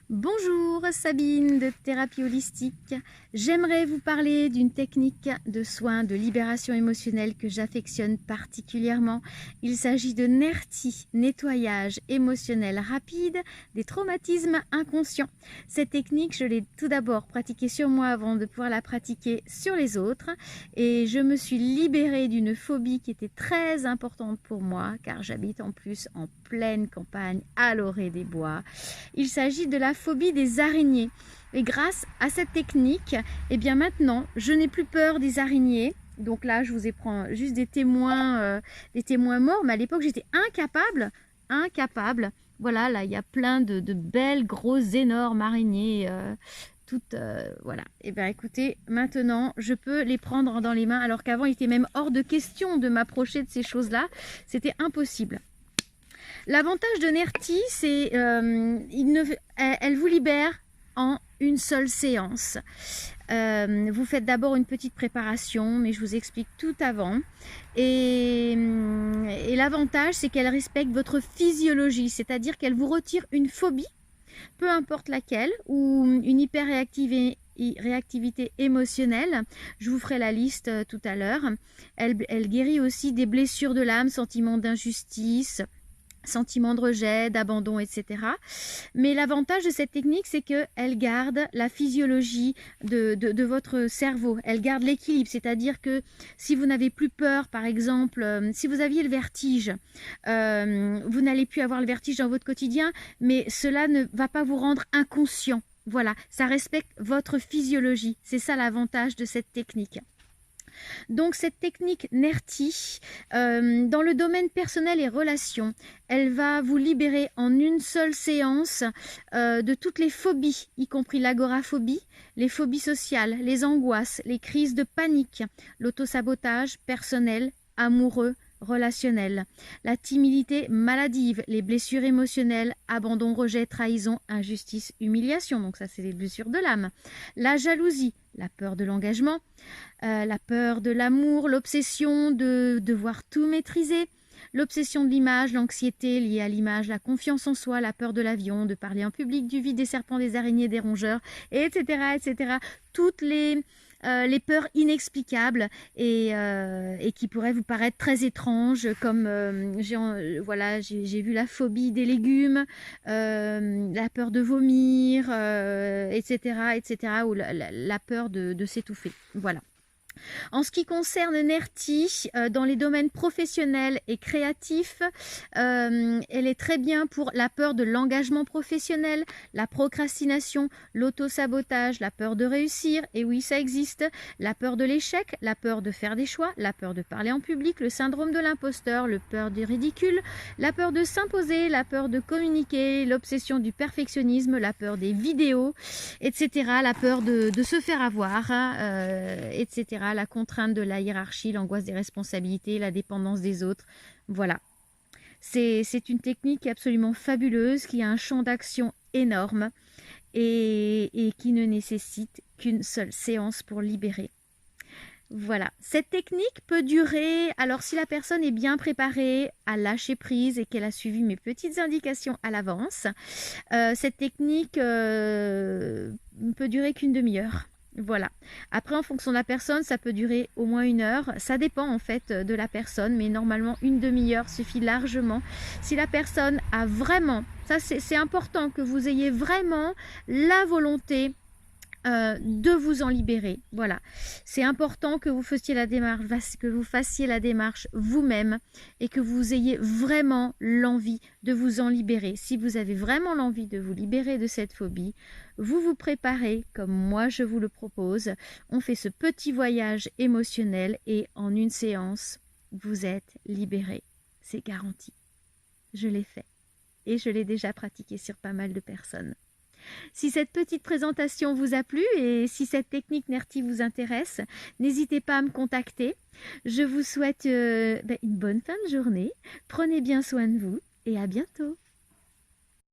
Bonjour Sabine de Thérapie Holistique. J'aimerais vous parler d'une technique de soins de libération émotionnelle que j'affectionne particulièrement. Il s'agit de NERTI, nettoyage émotionnel rapide des traumatismes inconscients. Cette technique, je l'ai tout d'abord pratiquée sur moi avant de pouvoir la pratiquer sur les autres et je me suis libérée d'une phobie qui était très importante pour moi car j'habite en plus en pleine campagne à l'orée des bois. Il s'agit de la phobie des araignées. Et grâce à cette technique, eh bien maintenant, je n'ai plus peur des araignées. Donc là, je vous ai pris juste des témoins morts. Mais à l'époque, j'étais incapable. Voilà, là, il y a plein de belles, grosses, énormes araignées. Voilà. Et bien écoutez, maintenant, je peux les prendre dans les mains. Alors qu'avant, il était même hors de question de m'approcher de ces choses-là. C'était impossible. L'avantage de NERTI, c'est elle vous libère en une seule séance. Vous faites d'abord une petite préparation, mais je vous explique tout avant. Et l'avantage, c'est qu'elle respecte votre physiologie, c'est-à-dire qu'elle vous retire une phobie, peu importe laquelle, ou une hyperréactivité émotionnelle. Je vous ferai la liste tout à l'heure. Elle guérit aussi des blessures de l'âme, sentiments d'injustice, sentiments de rejet, d'abandon, etc. Mais l'avantage de cette technique, c'est qu'elle garde la physiologie de votre cerveau. Elle garde l'équilibre, c'est-à-dire que si vous n'avez plus peur, par exemple, si vous aviez le vertige, vous n'allez plus avoir le vertige dans votre quotidien, mais cela ne va pas vous rendre inconscient. Voilà, ça respecte votre physiologie. C'est ça l'avantage de cette technique. Donc cette technique NERTI, dans le domaine personnel et relations, elle va vous libérer en une seule séance de toutes les phobies, y compris l'agoraphobie, les phobies sociales, les angoisses, les crises de panique, l'autosabotage personnel, amoureux, relationnel, la timidité maladive, les blessures émotionnelles, abandon, rejet, trahison, injustice, humiliation, donc ça c'est les blessures de l'âme, la jalousie, la peur de l'engagement, la peur de l'amour, l'obsession de devoir tout maîtriser, l'obsession de l'image, l'anxiété liée à l'image, la confiance en soi, la peur de l'avion, de parler en public, du vide, des serpents, des araignées, des rongeurs, etc. Toutes les peurs inexplicables et qui pourraient vous paraître très étranges, comme j'ai vu la phobie des légumes, la peur de vomir, etc. ou la peur de s'étouffer. Voilà. En ce qui concerne NERTI, dans les domaines professionnels et créatifs, elle est très bien pour la peur de l'engagement professionnel, la procrastination, l'autosabotage, la peur de réussir, et oui ça existe, la peur de l'échec, la peur de faire des choix, la peur de parler en public, le syndrome de l'imposteur, la peur du ridicule, la peur de s'imposer, la peur de communiquer, l'obsession du perfectionnisme, la peur des vidéos, etc., la peur de se faire avoir, etc., la contrainte de la hiérarchie, l'angoisse des responsabilités, la dépendance des autres. Voilà. C'est une technique absolument fabuleuse qui a un champ d'action énorme et qui ne nécessite qu'une seule séance pour libérer. Voilà. Cette technique peut durer, alors si la personne est bien préparée à lâcher prise et qu'elle a suivi mes petites indications à l'avance, cette technique peut durer qu'une demi-heure. Voilà. Après, en fonction de la personne, ça peut durer au moins 1 heure. Ça dépend en fait de la personne, mais normalement une demi-heure suffit largement. Si la personne a vraiment, ça c'est important que vous ayez vraiment la volonté de vous en libérer. Voilà. C'est important que vous fassiez la démarche, vous-même et que vous ayez vraiment l'envie de vous en libérer. Si vous avez vraiment l'envie de vous libérer de cette phobie, vous vous préparez comme moi je vous le propose. On fait ce petit voyage émotionnel et en une séance, vous êtes libéré. C'est garanti. Je l'ai fait et je l'ai déjà pratiqué sur pas mal de personnes. Si cette petite présentation vous a plu et si cette technique NERTI vous intéresse, n'hésitez pas à me contacter. Je vous souhaite une bonne fin de journée. Prenez bien soin de vous et à bientôt.